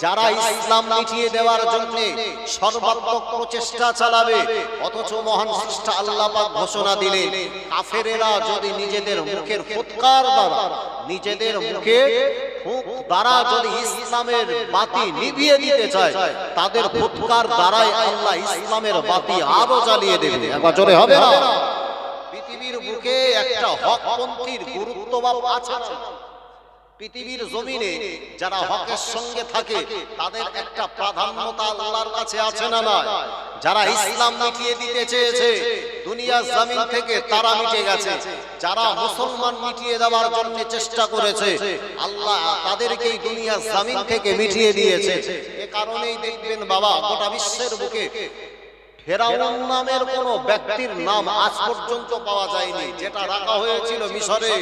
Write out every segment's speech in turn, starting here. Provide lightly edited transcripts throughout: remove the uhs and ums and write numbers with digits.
যারা ইসলাম মিটিয়ে দেওয়ার জন্য সর্বাত্মক প্রচেষ্টা চালাবে, অথচ মহান স্রষ্টা আল্লাহ পাক ঘোষণা দিলেন কাফেরেরা যদি নিজেদের মুখের ফুৎকার দ্বারা, নিজেদের মুখে ফুৎ দ্বারা যদি ইসলামের বাতি নিভিয়ে দিতে চায়, তাদের ফুৎকার দ্বারাই আল্লাহ ইসলামের বাতি আরো জ্বালিয়ে দেবে। একবার জোরে হবে না? পৃথিবীর বুকে একটা হকপন্থীর গুরুত্ববাব আছে। পৃথিবীর জমিনে যারা হকের সঙ্গে থাকে তাদের একটা প্রাধান্যতা আল্লাহর কাছে আছে না না? যারা ইসলাম মিটিয়ে দিতে চেয়েছে দুনিয়ার জমিন থেকে তারা মিটে গেছে, যারা মুসলমান মিটিয়ে দেওয়ার জন্য চেষ্টা করেছে আল্লাহ তাদেরকেই দুনিয়ার জমিন থেকে মিটিয়ে দিয়েছে। এ কারণেই দেখবেন বাবা, গোটা বিশ্বের বুকে ফেরাউন নামের কোন ব্যক্তির নাম আজ পর্যন্ত পাওয়া যায়নি। যেটা রাখা হয়েছিল মিশরে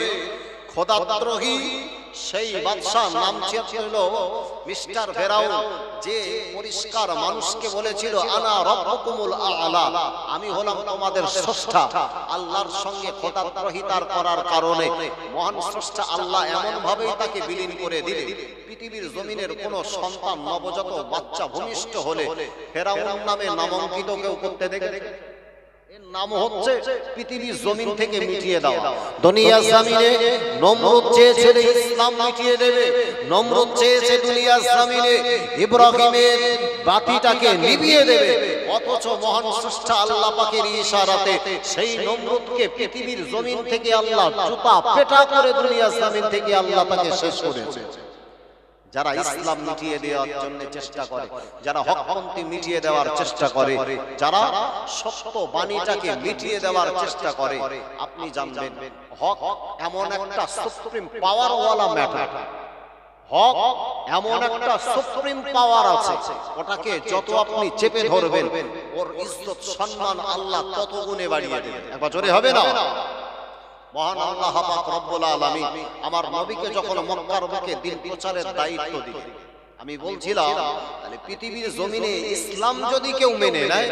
খোদাদ্রোহী সেই বাদশা নাম ছিল মিস্টার ফেরাউন, যে পরিষ্কার মানুষকে বলেছিল আনা রব্বুকুমুল আ'লা, আমি হলাম তোমাদের স্রষ্টা। আল্লাহর সঙ্গে খোদাদ্রোহিতার করার কারণে মহান স্রষ্টা আল্লাহ এমন ভাবেই তাকে বিলীন করে দিলেন। পৃথিবীর জমিনের কোন সন্তান নবজাত বাচ্চা ভূমিষ্ঠ হলে ফেরাউন নামে নামাঙ্কিত কেউ করতে দেখে? এর নাম হচ্ছে পৃথিবীর জমিন থেকে মিটিয়ে দাও। দুনিয়ার জমিনে নমরুদ চেয়েছিল ইসলাম মিটিয়ে দেবে, নমরুদ চেয়েছে দুনিয়ার জমিনে ইব্রাহিমের বাতিটাকে নিভিয়ে দেবে, অথচ মহান স্রষ্টা আল্লাহ পাকের ইশারাতে সেই নমরুদকে পৃথিবীর জমিন থেকে আল্লাহ জুতা পেটা করে দুনিয়ার জমিন থেকে আল্লাহ তাকে শেষ করেছে। যারা ইসলাম মিটিয়ে দেওয়ার জন্য চেষ্টা করে, যারা হকপন্থী মিটিয়ে দেওয়ার চেষ্টা করে, যারা সত্য বাণীটাকে মিটিয়ে দেওয়ার চেষ্টা করে, আপনি জানবেন হক এমন একটা সুপ্রিম পাওয়ার ওয়ালা ম্যাটার। হক এমন একটা সুপ্রিম পাওয়ার আছে, ওটাকে যত আপনি চেপে ধরবেন ওর ইজ্জত সম্মান আল্লাহ তত গুণে বাড়িয়ে দেবেন। একবার জোরে হবে না? মহান আল্লাহ পাক রব্বুল আলামিন আমার নবীকে যখন মক্কার বুকে দিন প্রচারের দায়িত্ব দিলেন, আমি বলছিলাম তাহলে পৃথিবীর জমিনে ইসলাম যদি কেউ মেনে নেয়,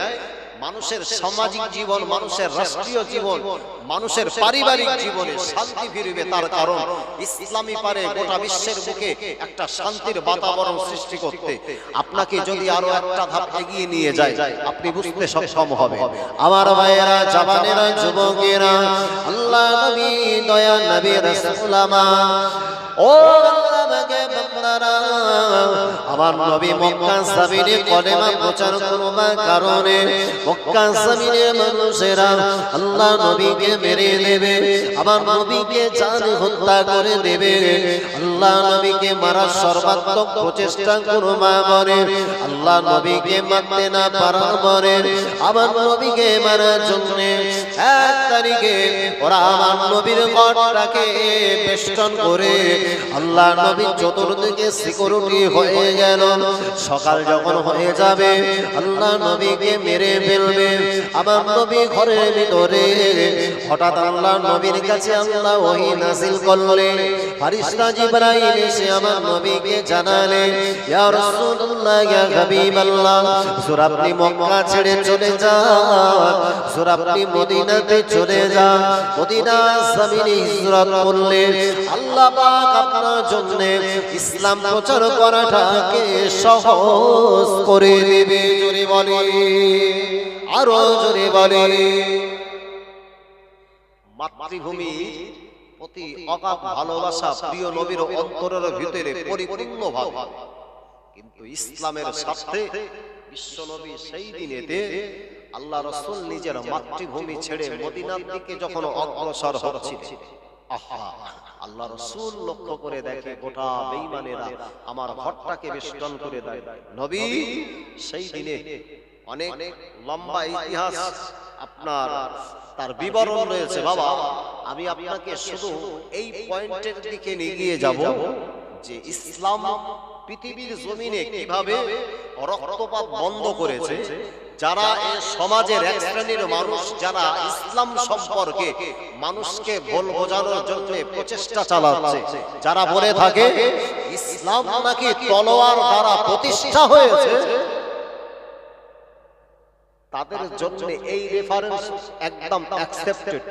মানুষের সামাজিক জীবন, মানুষের রাষ্ট্রীয় জীবন, মানুষের পারিবারিক জীবনে শান্তি ফিরবে। তার কারণ ইসলামই পারে গোটা বিশ্বের বুকে একটা শান্তির বাতাবরণ সৃষ্টি করতে। আপনাকে যদি আরো একটা ধাপ এগিয়ে নিয়ে যায়, আপনি বুঝতে সক্ষম হবে। আমার ভাইয়েরা, জওয়ানেরা, যুবকেরা, আল্লাহ নবী দয়া নবী রাসূল ও আমার নবী মক্কা জমিনে কলেমা প্রচার করবার কারণে মক্কা জমিনের মানুষেরা আল্লাহ নবীকে মেরে দেবে, আমার নবীকে জান হত্যা করে দেবে। আল্লাহ নবীকে মারার সর্বাত্মক প্রচেষ্টা করবা বলে, আল্লাহ নবীকে মারতে না পারা বলে, আমার নবীকে মারার জন্য 1 তারিখে ওরা আমার নবীর ঘরটাকে বেষ্টন করে আল্লাহ নবী চতুর্দিকে সিকিউরিটি হয়ে গেল। সকাল যখন হয়ে যাবে আল্লাহ নবীকে মেরে ফেলবে। আমার নবী ঘরের ভিতরে হঠাৎ আল্লাহ নবীর কাছে আল্লাহ ওহী নাযিল করলেন। ফেরেশতা জিবরাইল এসে আমার নবীকে জানালেন, ইয়া রাসূলুল্লাহ, ইয়া হাবিবাল্লাহ, হুজুর আপনি মক্কা ছেড়ে চলে যান, হুজুর আপনি মদিনাতে চলে যান। মদিনা জমিনে হিজরত করলেন। আল্লাহ পাক আপনার জন্য ইসলাম প্রচার করাটাকে সহজ করে দেবে। জোরে বলি, আরো জোরে বলি। মাতৃভূমির প্রতি অগাধ ভালোবাসা প্রিয় নবীর অন্তরের ভিতরে পরিপূর্ণভাবে, কিন্তু ইসলামের স্বার্থে বিশ্ব নবী সেই দিনেতে আল্লাহ রাসূল নিজের মাতৃভূমি ছেড়ে মদিনার দিকে যখন অগ্রসর হচ্ছিলেন, আহা, আল্লাহ রাসূল লক্ষ্য করে দেখে গোটা বেঈমানেরা আমার ঘরটাকে বেষ্টন করে দেয়। নবী সেই দিনে অনেক লম্বা ইতিহাস আপনার তার বিবরণ রয়েছে। বাবা, আমি আপনাকে শুধু এই পয়েন্টের দিকে নিয়ে যাব যে ইসলাম পৃথিবীর জমিনে কিভাবে রক্তপাত বন্ধ করেছে। যারা এই সমাজের এক শ্রেণীর মানুষ, যারা ইসলাম সম্পর্কে মানুষকে ভুল বোঝানোর জন্য প্রচেষ্টা চালাচ্ছে, যারা বলে থাকে ইসলাম নাকি তলোয়ার দ্বারা প্রতিষ্ঠা হয়েছে, তাদের জন্য এই রেফারেন্স একদম অ্যাকসেপ্টেড।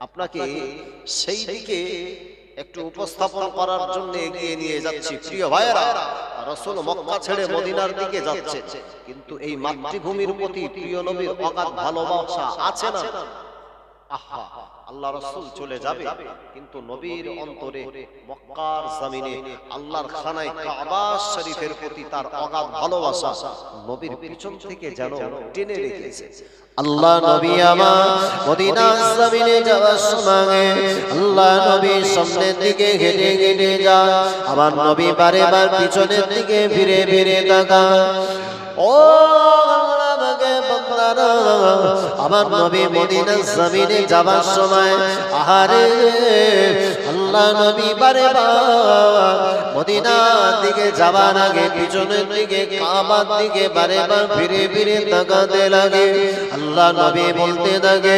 আপনাকে সেই দিকে একটু উপস্থাপন করার জন্য এগিয়ে নিয়ে যাচ্ছি। প্রিয় ভাইয়েরা, রাসূল মক্কা ছেড়ে মদিনার দিকে যাচ্ছে, কিন্তু এই মাতৃভূমির প্রতি প্রিয় নবীর অগাধ ভালোবাসা আছে না? আহা, আল্লাহ রাসূল চলে যাবে, কিন্তু নবীর অন্তরে মক্কার জমিনে আল্লাহর খানায় কাবা শরীফের প্রতি তার অগাধ ভালোবাসা নবীর পিছন থেকে যেন টেনে রেখেছে। আল্লাহ নবী আমার মদিনার জমিনে যাওয়ার সময় আল্লাহ নবী সামনের দিকে হেঁটে হেঁটে যায়, আমার নবী বারে বার পিছনের দিকে ফিরে ফিরে তাকায়। ও আমার নবী মদিনার জমিনে যাবার সময় আহারে আল্লাহ নবী বারে বার মদিনার দিকে যাবার আগে পিছনের দিকে কাবার দিকে বারে বার ফিরে ফিরে তাকাতে লাগে। আল্লাহ নবী বলতে থাকে,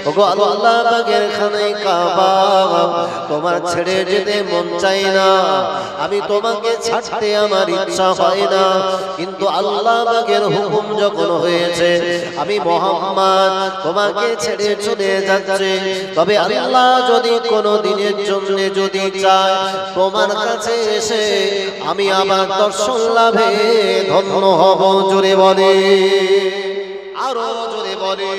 ওগো আল্লাহ পাকের খানায় কাবা, তোমার ছেড়ে যেতে মন চাই না, আমি তোমাকে ছাড়তে আমার ইচ্ছা হয় না, কিন্তু আল্লাহ পাকের হুকুম যখন হয়েছে আমি মুহাম্মদ তোমাকে ছেড়ে চলে যাচ্ছে, তবে আল্লাহ যদি কোনো দিনের জন্য যদি চায় তোমার কাছে এসে আমি আমার দর্শন লাভে ধন্য হব। জোরে বলে, আরো জোরে বলে।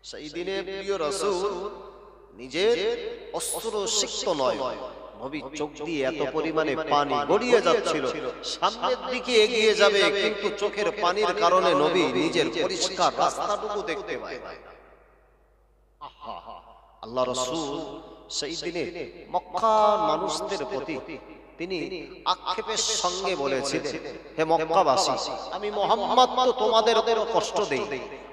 সেই দিনে প্রিয় রাসূল নিজের অস্ত্র সিক্ত নয়, নবীর চোখ দিয়ে এত পরিমাণে পানি গড়িয়ে যাচ্ছিল, সামনের দিকে এগিয়ে যাবে কিন্তু চোখের পানির কারণে নবী নিজের পরিষ্কার রাস্তাটুকু দেখতে পায় না। আল্লাহ রাসূল সেই দিনে মক্কার মানুষদের প্রতি তিনি আক্ষেপের সঙ্গে বলেছিলেন, হে মক্কাবাসী, আমি মুহাম্মদ তো তোমাদের উপর কষ্ট দেই,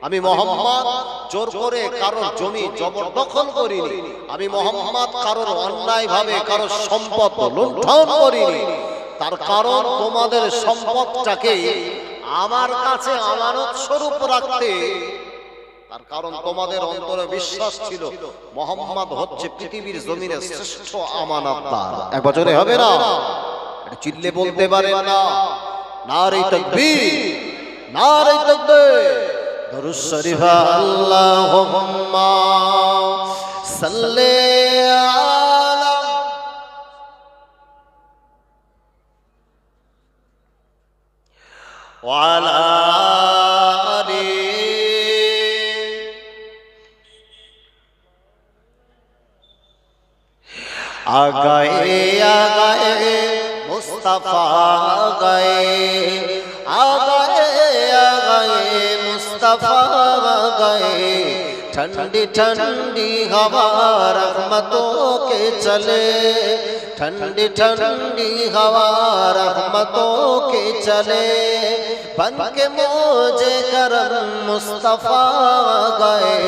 আমি মুহাম্মদ জোর করে কারোর জমি জবরদখল করিনি, আমি মুহাম্মদ কারোর অন্যায়ভাবে কারোর সম্পদ লুণ্ঠন করিনি, তার কারণ তোমাদের সম্পদটাকে আমার কাছে আমানত স্বরূপ রাখতে, তার কারণ তোমাদের অন্তরে বিশ্বাস ছিল মুহাম্মদ হচ্ছে পৃথিবীর জমিনের শ্রেষ্ঠ আমানতদার। এক বছরে হবে না, এটা চিল্লে বলতে পারেন না। নারে তাকবীর, নারে তাকবীর, দরুদ শরীফ আল্লাহুম্মা সাল্লি আলা ওয়া আলা आगाए आगाए मुस्तफा गए, आगाए आगाए मुस्तफा गए, ठंडी ठंडी हवा रहमतों के चले, ठंडी ठंडी हवा रहमतों के चले, बन के मौजे करम मुस्तफा गए,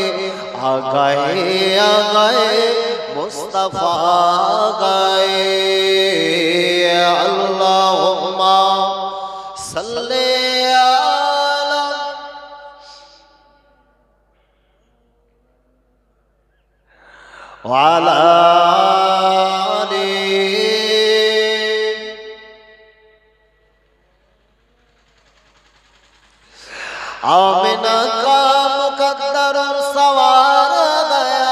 आगाए आगाए मुस्तफा गए। अल्लाहुम्मा सल्ले अला वाला आमिना का मुकद्दर सवार गया,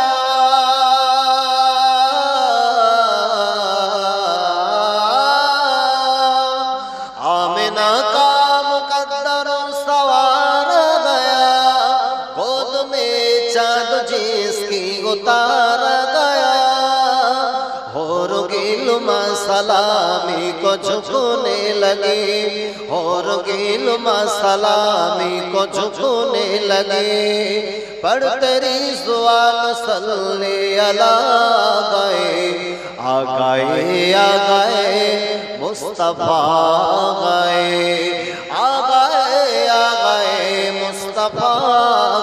उतार गया, और गिलमा सलामी को झुकने लगी, और गिलमा सलामी को झुकने लगी, पढ़ तेरी ज़ुबान सल्ले अला गए, आ गए मुस्तफा गए, आ गए मुस्तफा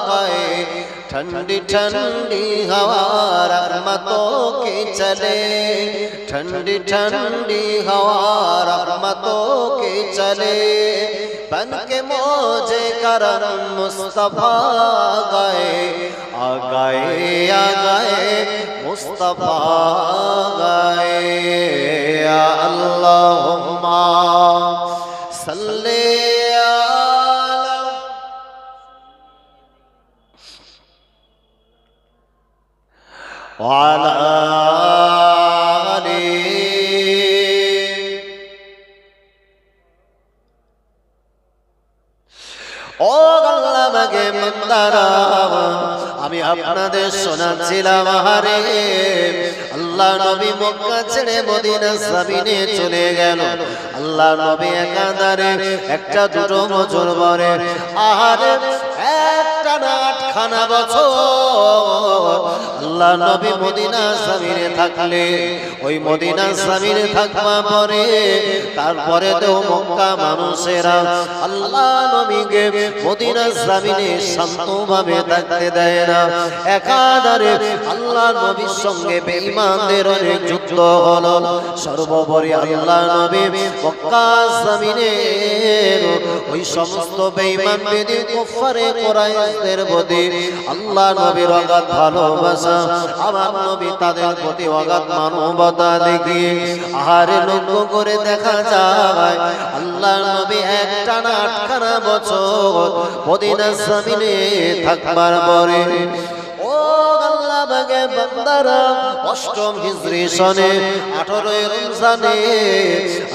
गए, ठंडी ठंडी हवा रहमतों के चले, ठंडी ठंडी हवा रहमतों के चले, बन के मौजे करम मुस्तफा गए, आ गए मुस्तफा गए। या अल्लाहुम्मा सल्ले वाला ও আল্লাহ মাগে বান্দারা, আমি আপনাদের শোনাচ্ছিলাম আহারে আল্লাহ নবী মক্কা ছেড়ে মদিনা জমিনে চলে গেল। আল্লাহ নবী একাধারে একটা দুটো বছর পরে আহারে একটা না 8খানা বছর আল্লাহ নবী মদিনা জমিনে থাকলে, ওই মদিনা জমিনে থাকবা পরে তারপরে তো মক্কা মানুষেরা আল্লাহ নবীকে মদিনা জমিনে শান্তভাবে থাকতে দেয় না। একাধারে আল্লাহ নবীর সঙ্গে বেঈমানদের অনেক যুদ্ধ হলো। সর্বোপরি আল্লাহ নবী মক্কা জমিনে ওই সমস্ত বেঈমান বেদী কুফারে কুরাইশদের প্রতি আল্লাহ নবীর অগাধ ভালোবাসা, আমার নবী তাদের প্রতি অগাধ মানবতা দেখিয়ে আহারে লক্ষ্য করে দেখা যায় আল্লাহ নবী একটানা 8খানা বছর মদিনা জমিনে থাকবার পরে ও আল্লাহ বাগে বান্দারা 8ম হিজরি সনে 18 রমজানে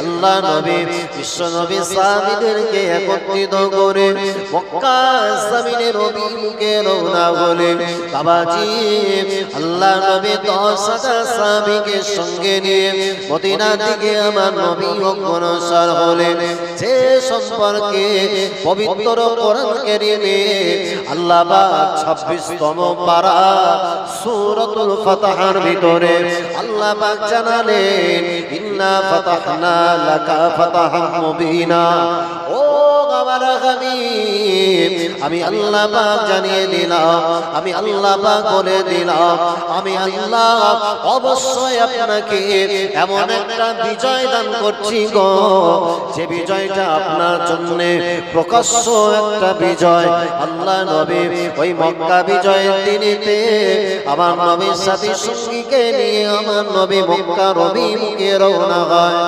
আল্লাহ নবী বিশ্ব নবী সাহাবীদেরকে একত্রিত করে মক্কা জমিনের অভিমুখে রওনা হলেন। বাবাজি আল্লাহ নবী 10,000 সাহাবীকে সঙ্গে নিয়ে মদিনার দিকে আমার নবী অগ্রসর হলেন। যে সম্পর্কে পবিত্র কোরআন কারীমে আল্লাহ পাক 26তম পারা সূরাতুল ফাতহার ভিতরে আল্লাহ পাক জানালেন ইন্না ফাতাহনা লাকা ফাতাহাম মুবিনা। ও আমার হাবিব, আমি আল্লাহ পাক জানিয়ে দিলাম, আমি আল্লাহ পাক বলে দিলাম, আমি আল্লাহ অবশ্যই আপনাকে এমন একটা বিজয় দান করছি গো, যে বিজয়টা আপনার জন্য প্রকাশ্য একটা বিজয়। আল্লাহ নবী ওই মক্কা বিজয়ের দিনেতে আমার নবীর সাথী সঙ্গীকে নিয়ে আমার নবী মক্কার অভিমুখে রওনা হয়।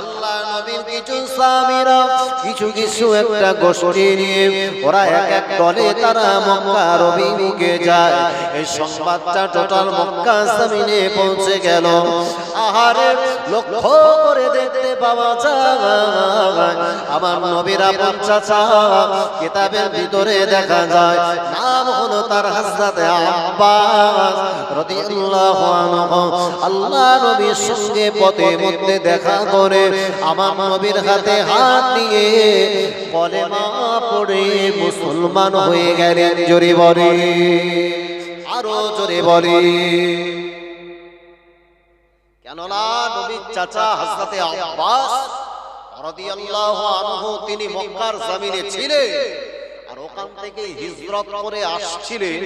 আল্লাহ নবীর কিছু সাহাবীরা কিছু কিছু একটা গোষ্ঠী নিয়ে ওরা এক এক দলে তারা মক্কার অভিমুখে যায়। এই সংবাদটা টোটাল মক্কা জমিনে পৌঁছে গেল। আহারে লক্ষ্য করে দেখতে পাওয়া যায় আমার নবীর আপন চাচা কিতাবের ভিতরে দেখা যায় নাম হলো তার হযরত আব্বাস রাদিয়াল্লাহু আনহু। আল্লাহ নবীর সঙ্গে পথে মধ্যে দেখা করে আমার নবীর হাতে হাত দিয়ে কলেমা পড়ে মুসলমান হয়ে গেলেন। জোরে বলে, আরো জোরে বলে। কেননা নবীর চাচা হযরত আব্বাস রাদিয়াল্লাহু আনহু তিনি মক্কার জমিনে ছিলেন আর ওখান থেকে হিজরত করে আসছিলেন।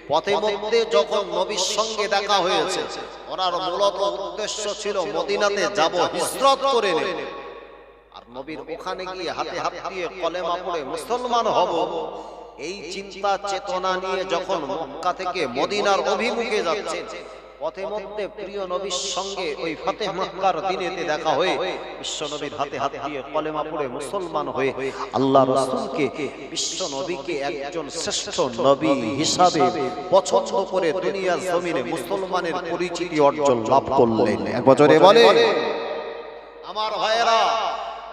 পথে মধ্যে যখন নবীর সঙ্গে দেখা হয়েছে, ওনার মূলত উদ্দেশ্য ছিল মদিনাতে যাব, হিজরত করে নেব আর নবীর ওখানে গিয়ে হাতে হাত দিয়ে কলেমা পড়ে মুসলমান হব। এই চিন্তা চেতনা নিয়ে যখন মক্কা থেকে মদিনার অভিমুখে যাচ্ছে, পথে মধ্যে প্রিয় নবীর সঙ্গে ওই ফাতেহ মক্কার দিনেতে দেখা হয়ে বিশ্ব নবীর হাতে হাত দিয়ে কলেমা পড়ে মুসলমান হয়ে আল্লাহ রাসূলকে বিশ্ব নবীকে একজন শ্রেষ্ঠ নবী হিসাবে পছন্দ করে দুনিয়ার জমিনে মুসলমানের পরিচিতি অর্জন লাভ করলেন। এক বছরে বলে আমার ভাইয়েরা,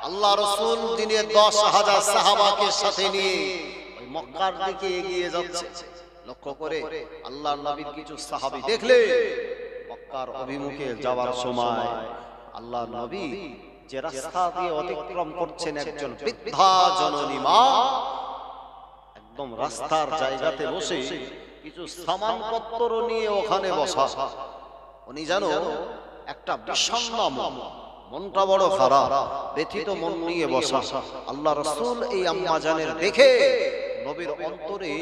আল্লাহ রাসূল দিনে 10,000 সাহাবাকে সাথে নিয়ে ওই মক্কার দিকে এগিয়ে যাচ্ছে। লক্ষ্য করে আল্লাহর নবীর কিছু সাহাবী দেখলে মক্কার অভিমুখে যাওয়ার সময় আল্লাহর নবী যে রাস্তা দিয়ে অতিক্রম করছেন, একজন বৃদ্ধা জননী মা একদম রাস্তার জায়গাতে বসে কিছু সামানপত্র নিয়ে ওখানে বসা। উনি জানো একটা বিষণ্ণ মনটা বড় খারাপ, ব্যথিত মন নিয়ে বসা। আল্লাহ রাসূল এই আম্মা জানের দেখে নবীর অন্তরে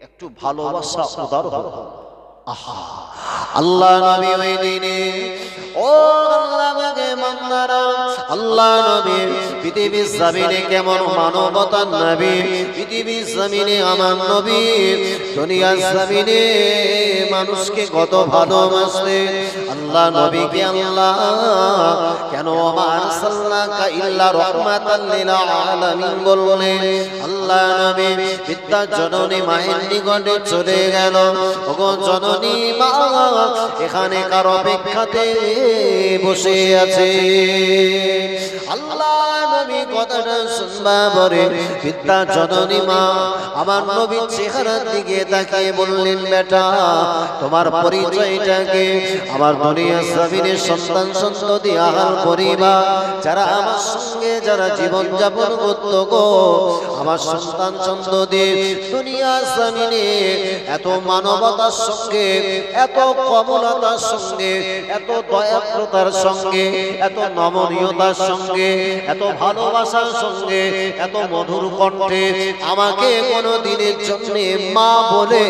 একটু ভালোবাসা উদার হলো। আহা, আল্লাহ নবী ওই দিনে ও আল্লাহ মাগে মান্নারা, আল্লাহ নবী পৃথিবীর জমিনে কেমন মানবতার নবী, পৃথিবীর জমিনে আমার নবী দুনিয়ার জমিনে মানুষকে কত ভালোবাসলেন। আল্লাহ নবীকে আল্লাহ কেন আরসালনাকা ইল্লা রাহমাতাল লিল আলামিন বললেন। আল্লাহ নবী পিতা জননী মায়ের নিকটে চলে গেল। ওগো জননী মা, এখানে কার অপেক্ষাতে বসে আছে। আল্লাহ নবী কথাটা শুনবা পরে পিতা জননী মা আমার নবীর চেহারার দিকে তাকিয়ে বললেন, বেটা তোমার পরিচয়টাকে আমার দুনিয়া জমিনের সন্তান সন্ততি আহার পরিবার যারা আমার সঙ্গে যারা জীবন যাপন করত গো, আমার সন্তান সন্ততি দুনিয়া জমিনে এত মানবতার সঙ্গে, এত কমলতার সঙ্গে, এত দয়াপ্রতার সঙ্গে, এত নমনীয়তার সঙ্গে, এত ভালোবাসার সঙ্গে, এত মধুর কণ্ঠে আমাকে কোনো দিনের জন্য মা বলে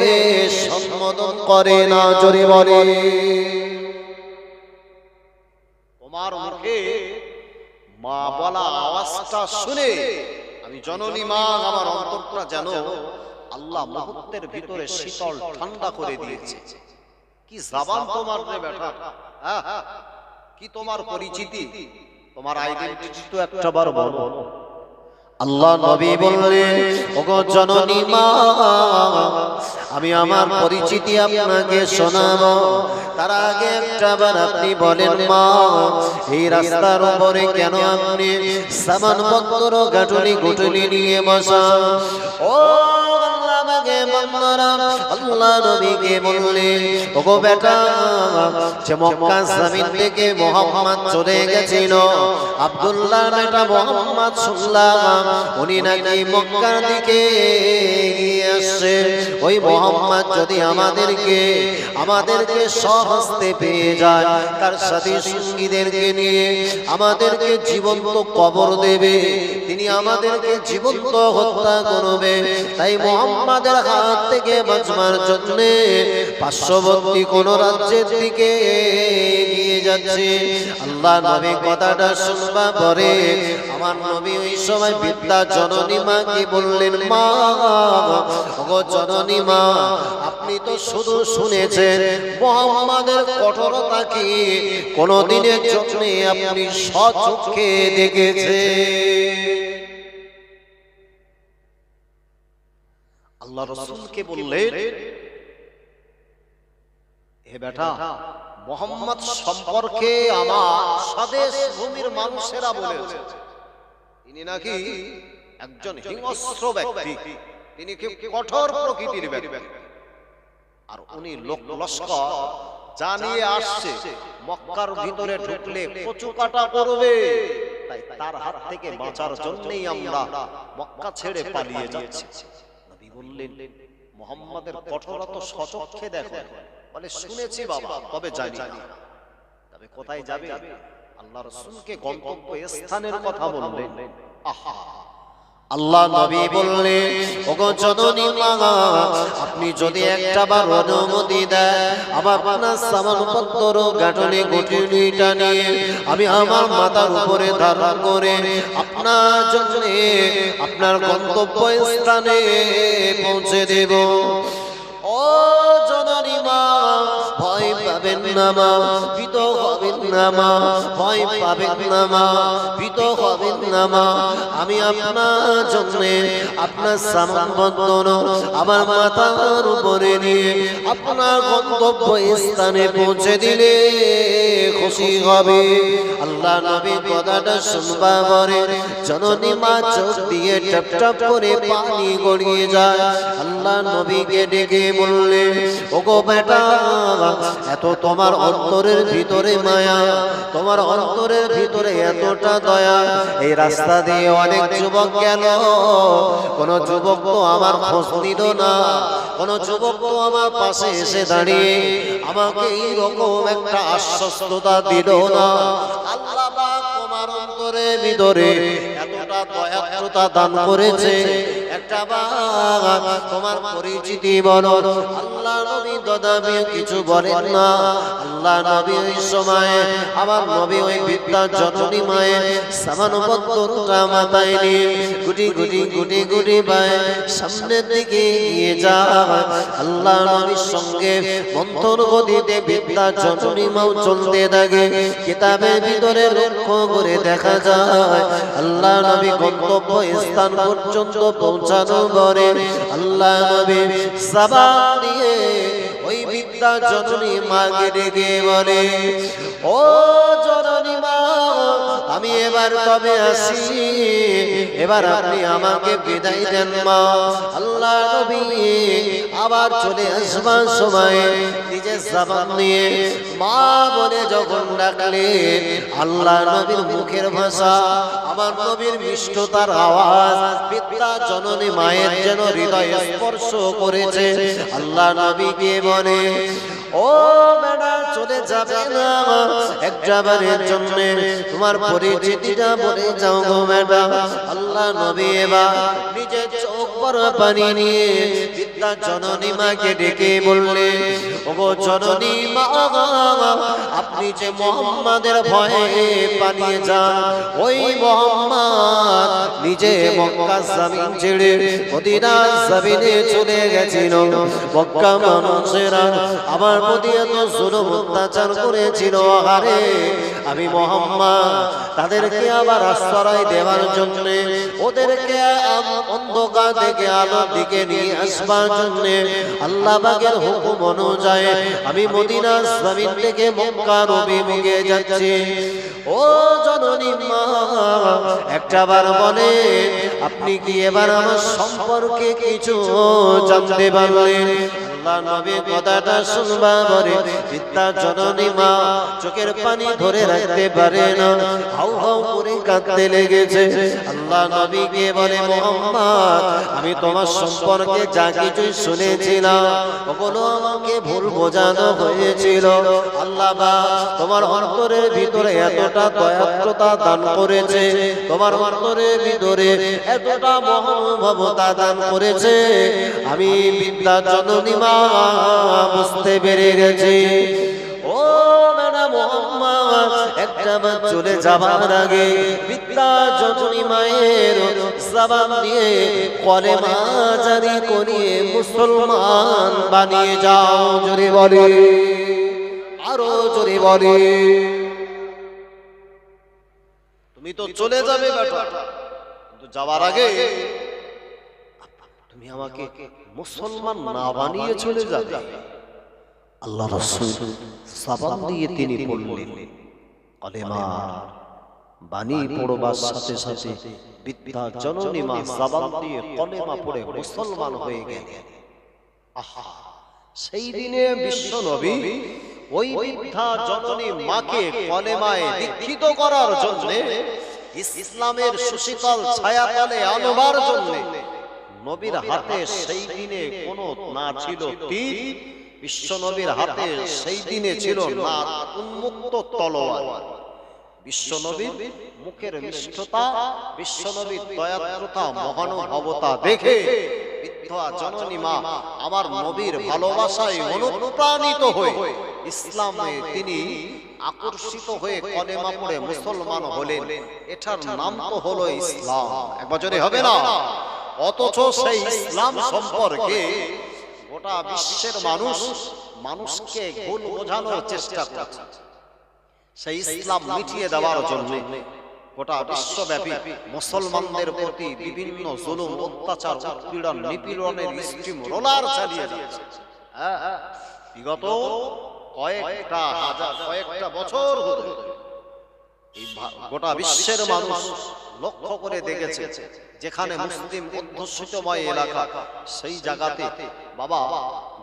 সম্বোধন করে না। জোরে বলে, তোমার মুখে মা বলা আওয়াজটা শুনে আমি জননী মা আমার অন্তরটা যেন আল্লাহ মুহূর্তের ভিতরে শীতল ঠান্ডা করে দিয়েছে। কি জবান তোমার রে বেটা, কি তোমার পরিচিতি, তোমার আইডেন্টিটি তো একটা বার বলো। আল্লাহ নবী বললেন, ওগো জননী মা আমি আমার পরিচিতি আপনাকে শোনাবো, তার আগে একটা বার আপনি বলেন মা এই রাস্তার উপরে কেন আপনি সামানপত্র গাটুলি গুটুলি নিয়ে বসা? ও আল্লাহ নবীকে বললেন, ওগো বেটা যে মক্কা জমিন থেকে মুহাম্মদ চলে গেছিল, আব্দুল্লাহ বেটা মুহাম্মদ শুনলাম উনি নাকি মক্কার দিকে এগিয়ে আসছে। ওই মুহাম্মদ যদি আমাদেরকে সহস্তে পেয়ে যায়, তার সাথে সঙ্গীদেরকে নিয়ে আমাদেরকে জীবন্ত কবর দেবে, তিনি আমাদেরকে জীবন্ত হত্যা করবে। তাই মুহাম্মাদের হাত থেকে বাঁচবার জন্য পার্শ্ববর্তী কোন রাজ্যের দিকে এগিয়ে যাচ্ছে। আল্লাহ নবী কথাটা শুনবা পরে আমার নবী ওই সময় বিদ্যা জননী মাকে বললেন, মা ওগো জননী মা আপনি তো শুধু শুনেছেন, মুহাম্মাদের কঠোরতা কি কোনদিনের জন্য আপনি স্বচক্ষে দেখেছেন? আল্লাহ রাসূলকে বললেন, হে বেটা মুহাম্মদ সম্পর্কে আমার স্বদেশ ভূমির মানুষেরা বলেছে তিনি নাকি একজন হিংস্র ব্যক্তি, তিনি কঠোর প্রকৃতির ব্যক্তি, আর উনি লোক লস্কর জানিয়ে আসছে মক্কার ভিতরে ঢুকলে কচু কাটা করবে, তাই তার হাত থেকে বাঁচার জন্যই আমরা মক্কা ছেড়ে পালিয়ে যাচ্ছি। নবী বললেন, মুহাম্মাদের কঠোরতা স্বচক্ষে দেখো। বলে, শুনেছি বাবা, তবে জানি না। তবে কোথায় যাবে? আল্লাহ রাসূলকে গন্তব্য স্থানের কথা বললেন। আহা, আল্লাহ নবী বললেন, ওগো জননী মা আপনি যদি একটা বার অনুমতি দেন, আমার আপনার সামানপত্র গাঁটুনি গুটুনিটা নিয়ে আমি আমার মাথার উপরে ধারণ করে আপনার জন্য আপনার গন্তব্য স্থানে পৌঁছে দেব। ও জননী মা ভয় পাবেন না মা, ভীত হবেন না মা, ভয় পাবেন না মা, ভীত হবেন না মা, আমি আপনার জন্য আপনার সামানপত্র আমার মাথার উপরে নিয়ে আপনার গন্তব্য স্থানে পৌঁছে দিলে খুশি হবে। আল্লাহ নবী কথাটা শুনবা পরে জননী মা চোখ দিয়ে টপ টপ করে পানি গড়িয়ে যায়। আল্লাহ নবীকে ডেকে বললেন, ওগো বেটা এত তোমার অন্তরের ভিতরে মায়া, তোমার অন্তরের ভিতরে এতটা দয়া, এই রাস্তা দিয়ে অনেক যুবক গেল, কোন যুবক তো আমার খোঁজ নিল না, কোন যুবক তো আমার পাশে এসে দাঁড়িয়ে আমাকে এইরকম একটা আশ্বস্ততা দিল না। আল্লাহ পাক তোমার অন্তরের ভিতরে এতটা দয়াত্রতা দান করেছে, একটা বার তোমার পরিচিতি বলো। আল্লাহ নবী দাদাবি কিছু বলেন না। আল্লাহ নবী ওই সময় আমার নবী ওই বিদ্যা জননী মায়ের সামানপত্রটা মাথায় নিয়ে গুটি গুটি গুটি গুটি পায়ে সামনের দিকে এগিয়ে যায়। আল্লাহ নবীর সঙ্গে মন্থর গতিতে বিদ্যা জননী মাও চলতে থাকে। কিতাবের ভিতরে লক্ষ্য করে দেখা যায় আল্লাহ নবী গন্তব্য স্থান পর্যন্ত পৌঁছানো পরে আল্লাহ নবী সাবা দিয়ে ওই বিদ্যা জননী মাকে ডেকে বলে, ও জননী মা, আমি এবার তবে আসি, এবার আপনি আমাকে বিদায় দেন মা। আল্লাহ নবী আবার চলে আসবার সময় নিজের জবান নিয়ে মা বলে যখন ডাকলেন, আল্লাহ নবীর মুখের ভাষা, আমার নবীর মিষ্টতার আওয়াজ বিদ্যা জননী মায়ের যেন হৃদয় স্পর্শ করেছে। আল্লাহ নবীকে বলে, ও বেটা চলে যাবে না, একবারের জন্য তোমার পরিচিতিটা বলে যাও গো বেটা। আল্লাহ নবী এবার নিজের চোখ বড় পানি নিয়ে বিদ্যা জননী মাকে ডেকে বললে, ওগো জননী মা, আপনি যে মুহাম্মাদের ভয়ে পালিয়ে যান, ওই মুহাম্মদ নিজে মক্কা জমিন ছেড়ে মদিনা জমিনে চলে গেছিল। মক্কা মানুষেরা আমার প্রতি এত জুলুম অত্যাচার করেছিল, আরে আমি মুহাম্মদ তাদেরকে আবার আশ্রয় দেওয়ার জন্য, ওদেরকে অন্ধকার থেকে আলোর দিকে নিয়ে আসবার জন্য আল্লাহ পাকের হুকুম অনুযায়ী আমি মদিনা জমিন থেকে মক্কার অভিমুখে যাচ্ছি। ও জননী মা, একটাবার বলে, আপনি কি এবার আমার সম্পর্কে কিছু জানতে পারলেন? আল্লাহ নবী কথাটা শুনবা বলে বিদ্যা জননী মা চোখের পানি ধরে রাখতে পারে না, হাউ হাউ করে কাঁদতে লেগেছে। আল্লাহ নবীকে বলে, মুহাম্মদ, আমি তোমার সম্পর্কে যা কিছু শুনেছিলাম ওগুলো আমাকে ভুল বোঝানো হয়েছিল। আল্লাহ বা তোমার অন্তরের ভিতরে এতটা দয়াদ্রতা দান করেছে, তোমার অন্তরের ভিতরে এতটা মহানুভবতা দান করেছে, আমি বিদ্যা জননী মা বুঝতে পেরে গেছি। ও মেরা মুহাম্মদ, একটা বার চলে যাবার আগে বিদ্যা জননী মায়ের জবান দিয়ে কলেমা জারি করিয়ে মুসলমান বানিয়ে যাও। জোরে বলে, আরো জোরে বলে। তুমি তো চলে যাবে বেটা, কিন্তু যাওয়ার আগে তুমি আমাকে মুসলমান না বানিয়ে চলে যাবে। আল্লাহ রাসূল জবান দিয়ে তিনি বললেন, কলেমা বাণী পড়বার সাথে সাথে বিদ্যা জননী মা জবান দিয়ে কলেমা পড়ে মুসলমান হয়ে গেলেন। আহা, সেই দিনে বিশ্ব নবী ওই বিদ্যা জননী মাকে কলেমায় দীক্ষিত করার জন্য, ইসলামের সুশীতল ছায়াতলে আনবার জন্য নবীর হাতে সেই দিনে কোনো না ছিল তীর, বিশ্ব নবীর হাতে সেই দিনে ছিল না উন্মুক্ত তলোয়ার। বিশ্ব নবীর মুখের মিষ্টতা, বিশ্ব নবীর দয়াদ্রতা, মহানুভবতা দেখে বিদ্যা জননী মা আমার নবীর ভালোবাসায় অনুপ্রাণিত হয়ে ইসলামে তিনি আকর্ষিত হয়ে কলেমা পড়ে মুসলমান হলেন। এটার নাম তো হলো ইসলাম। একবার জোরে হবে না? অথচ সেই ইসলাম সম্পর্কে গোটা বিশ্বের মানুষকে ভুল বোঝানোর চেষ্টা করছে। সেই ইসলাম মিটিয়ে দেওয়ার জন্য গোটা বিশ্বব্যাপী মুসলমানদের প্রতি বিভিন্ন জুলুম, অত্যাচার, উৎপীড়ন, নিপীড়নের স্টিম রোলার চালিয়ে যাচ্ছে। বিগত কয়েকটা বছর ধরে এই গোটা বিশ্বের মানুষ লক্ষ্য করে দেখেছে, যেখানে মুসলিম অধ্যুষিতময় এলাকা, সেই জায়গাতে বাবা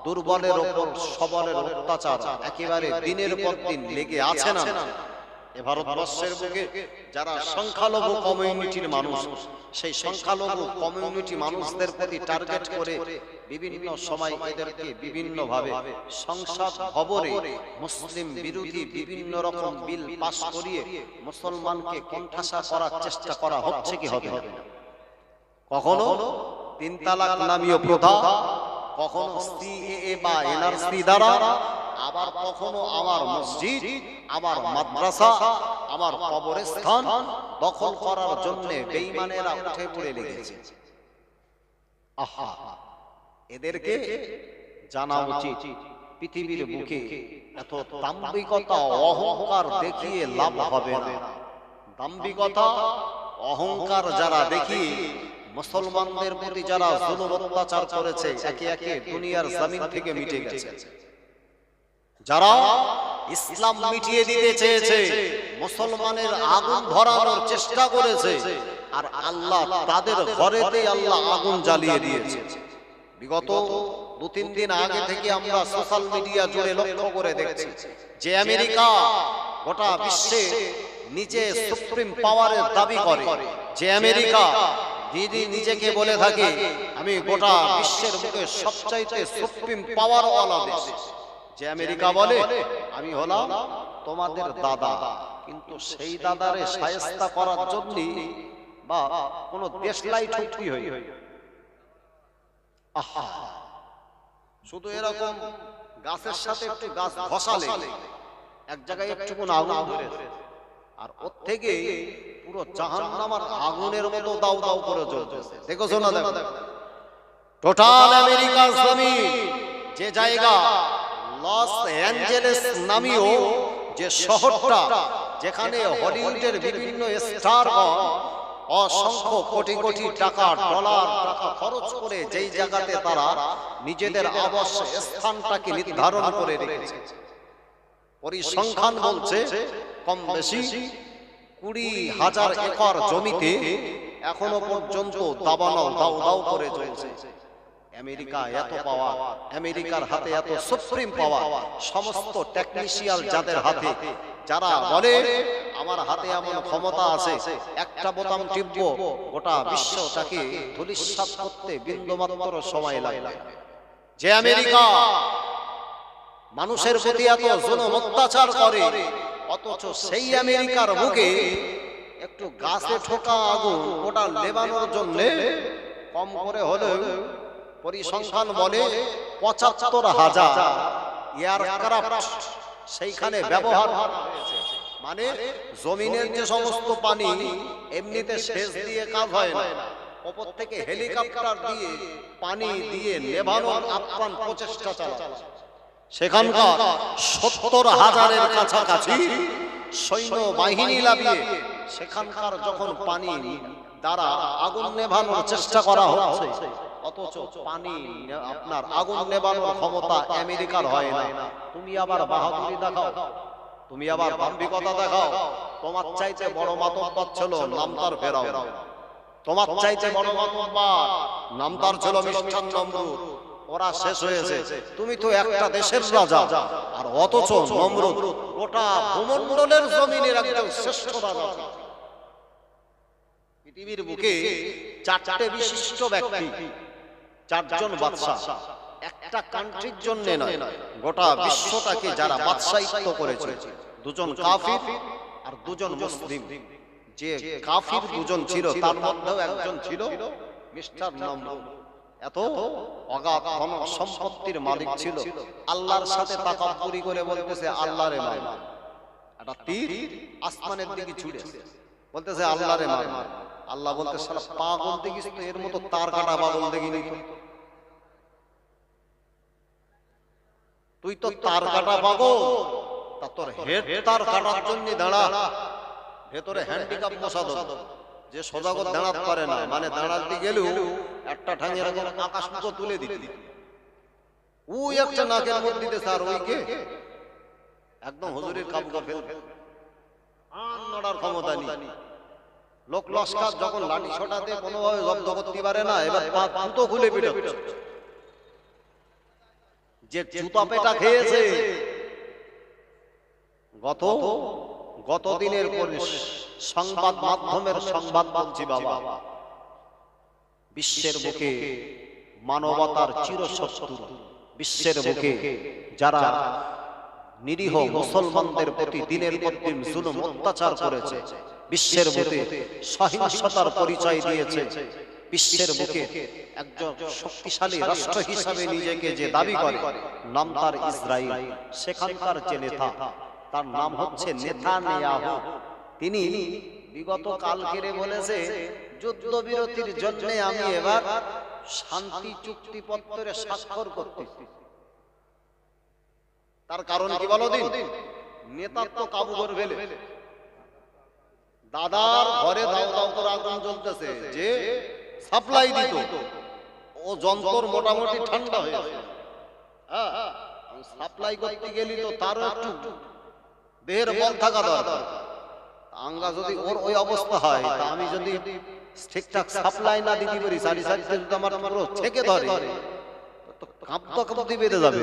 দুর্বলের ওপর সবলের অত্যাচার একেবারে দিনের পর দিন লেগে আছে না? এ ভারতবর্ষের বুকে যারা সংখ্যালঘু কমিউনিটির মানুষ, সেই সংখ্যালঘু কমিউনিটি মানুষদের প্রতি টার্গেট করে বিভিন্ন সময় এদেরকে বিভিন্ন ভাবে সংসদ ভবনে মুসলিম বিরোধী বিভিন্ন রকম বিল পাস করিয়ে মুসলমানকে কোণঠাসা করার চেষ্টা করা হচ্ছে কি হবে না? কখনো ৩ তালাক নামীয় প্রথা, কখনো সিএএ বা এনআরসি দ্বারা, আবার কখনো আমার মসজিদ, আমার মাদ্রাসা, আমার কবরস্থান দখল করার জন্য বেঈমানেরা উঠে পড়ে লেগেছে। আহা, এদেরকে জানা উচিত পৃথিবীর বুকে এত দাম্ভিকতা, অহংকার দেখিয়ে লাভ হবে না। দাম্ভিকতা, অহংকার যারা দেখিয়ে মুসলমানদের প্রতি যারা জুলুম অত্যাচার করেছে, একে একে দুনিয়ার জমিন থেকে মিটে গেছে। যারা ইসলাম মিটিয়ে দিতে চেয়েছে, মুসলমানের আগুন ধরানোর চেষ্টা করেছে, আর আল্লাহ তাদের ঘরেতেই আল্লাহ আগুন জ্বালিয়ে দিয়েছে। বিগত 2-3 দিন আগে থেকে আমরা সোশ্যাল মিডিয়া জুড়ে লক্ষ্য করে দেখছি যে আমেরিকা গোটা বিশ্বে নিজে সুপ্রিম পাওয়ারের দাবি করে, যে আমেরিকা যদি নিজেকে বলে থাকে আমি গোটা বিশ্বের বুকে সবচাইতে সুপ্রিম পাওয়ার ওয়ালা দেশ, যে আমেরিকা বলে আমি হলাম তোমাদের দাদা, কিন্তু সেই দাদারে শায়েস্তা করার জন্য বা কোন দেশলাই ঠুকরি হই আহা, শুধু এরকম গাছের সাথে একটু গাছ ঘষালে এক জায়গায় একটুকুন আগুন ধরে, আর ওর থেকে পুরো জাহান্নামের আগুনের মতো দাউ দাউ করে জ্বলতেছে। দেখো না, দেখো টোটাল আমেরিকার জমিন, যে জায়গা লস অ্যাঞ্জেলেস নামীয় যে শহরটা, যেখানে হলিউডের বিভিন্ন স্টারগণ অসংখ্য কোটি কোটি টাকা ডলার টাকা খরচ করে যেই জায়গাতে তারা নিজেদের আবাস স্থানটাকে নির্ধারণ করে রেখেছে, পরিসংখ্যান বলছে কম বেশি 20,000 একর জমিতে এখনো পর্যন্ত দাবানল দাউ দাউ করে চলছে। আমেরিকা এত পাওয়ার, আমেরিকার হাতে এত সুপ্রিম পাওয়ার, সমস্ত টেকনিশিয়াল যাদের হাতে, যারা বলে আমার হাতে এমন ক্ষমতা আছে, একটা বোতাম টিপবো গোটা বিশ্বটাকে ধূলিসাৎ করতে বিন্দুমাত্র সময় লাগে না। যে আমেরিকা মানুষের প্রতি এত জুলুম অত্যাচার করে, অথচ সেই আমেরিকার বুকে একটু গাছে ঠোকা আগুন ওটা নেবানোর জন্য কম করে হলেও পরিসংখ্যান বলে ৭৫,০০০ এয়ারক্রাফট সেইখানে ব্যবহার হয়েছে। মানে জমিনের যে সমস্ত পানি এমনিতে সেচ দিয়ে কাজ হয় না, উপর থেকে হেলিকপ্টার দিয়ে পানি দিয়ে নেভানোর আপ্রাণ প্রচেষ্টা চালাচ্ছে। সেখানকার ৭০,০০০-এর কাছাকাছি সৈন্য বাহিনী লাগিয়ে সেখানকার যখন পানি দ্বারা আগুন নেভানোর চেষ্টা করা হচ্ছে, অথচ পানি আপনার আগুন নেভানোর ক্ষমতা আমেরিকার হয় না। তুমি আবার বাহাদুরি দেখাও, তুমি আবার দাম্ভিকতা দেখাও, তোমার চাইতে বড় মাতব্বর ছিল নামতার ফেরাও, তোমার চাইতে বড় মাতব্বর নামতার ছিল মিষ্টান নমরুদ, ওরা শেষ হয়েছে। তুমি তো একটা দেশের রাজা, আর অথচ নমরুদ গোটা ভূমণ্ডলের জমিনের একজন শ্রেষ্ঠ রাজা। পৃথিবীর বুকে 4টে বিশিষ্ট ব্যক্তি, 4জন বাদশা, একটা কান্ট্রির জন্য নয়, গোটা বিশ্বটাকে যারা বাদশাহিত্ব করেছে, 2জন কাফির আর 2জন মুসলিম। যে কাফির 2জন ছিল, তার মধ্যেও একজন ছিল মিস্টার নমরুদ। এত অগাধ ধন সম্পত্তির মালিক ছিল, আল্লাহর সাথে তাকাব্বুরি করে বলতেছে আল্লাহরে মার, একটা তীর আসমানের দিকে ছুড়ে বলতেছে আল্লাহরে মার। আল্লাহ বলতে শালা পাগল দেখিস তো, এর মতো তার কাটা পাগল দেখিনি তো, তুই তো তার কাটা পাগল, তা তোর হেড তার কাটার জন্য দাঁড়া, ভেতরে হ্যান্ডিক্যাপ বসা দেবো, যে সজাগত দাঁড়াতে পারে না, মানে দাঁড়াতে গেলেও একটা ঠাঙে এরকম আকাশ মুখো তুলে দিতে, ওই একটা নাকের মধ্যে দিতে স্যার, ওইকে একদম হুজুরের কাবুকা ফেল, আন নড়ার ক্ষমতা নেই। লোক লস্কার যখন লাঠি ছোটাতে কোনোভাবে জব্দ করতে পারে না, এবার জুতো খুলে পিঠে, যে জুতা পেটা খেয়েছে গত দিনের সংবাদ মাধ্যমের সংবাদ বলছি বাবা, বিশ্বের বুকে মানবতার চিরশত্রু, বিশ্বের বুকে যারা নিরীহ মুসলমানদের প্রতি দিনের পর দিন জুলুম অত্যাচার করেছে, বিশ্বের বুকে সহিংসতার পরিচয় দিয়েছে, বিশ্বের বুকে একজন শক্তিশালী রাষ্ট্র হিসাবে নিজেকে যে দাবি করে, নাম তার ইসরায়েল। সেখানকার যে নেতা, তার নাম হচ্ছে নেতানিয়াহু। তিনি বিগত কালকেরে বলেছে যুদ্ধবিরতির জন্য আমি এবার শান্তি চুক্তিপত্রে স্বাক্ষর করতেছি। তার কারণ কি বলো দিন, নেতার তো কাবু করে ফেলে, দাদার ঘরে দাও দাও করে আগুন জ্বলতেছে, যে সাপ্লাই দিত ও যন্ত্র মোটামুটি ঠান্ডা হয়ে গেছে, সাপ্লাই করতে গেলি তো তারও একটু দেহের বল থাকা দরকার। আঙ্গা যদি ওর ওই অবস্থা হয়, তা আমি যদি ঠিকঠাক সাপ্লাই না দিতে পারি, সারি সারি যদি আমার পুরো ছেকে ধরে তো কাঁপতে কাঁপতে বেঁধে যাবে।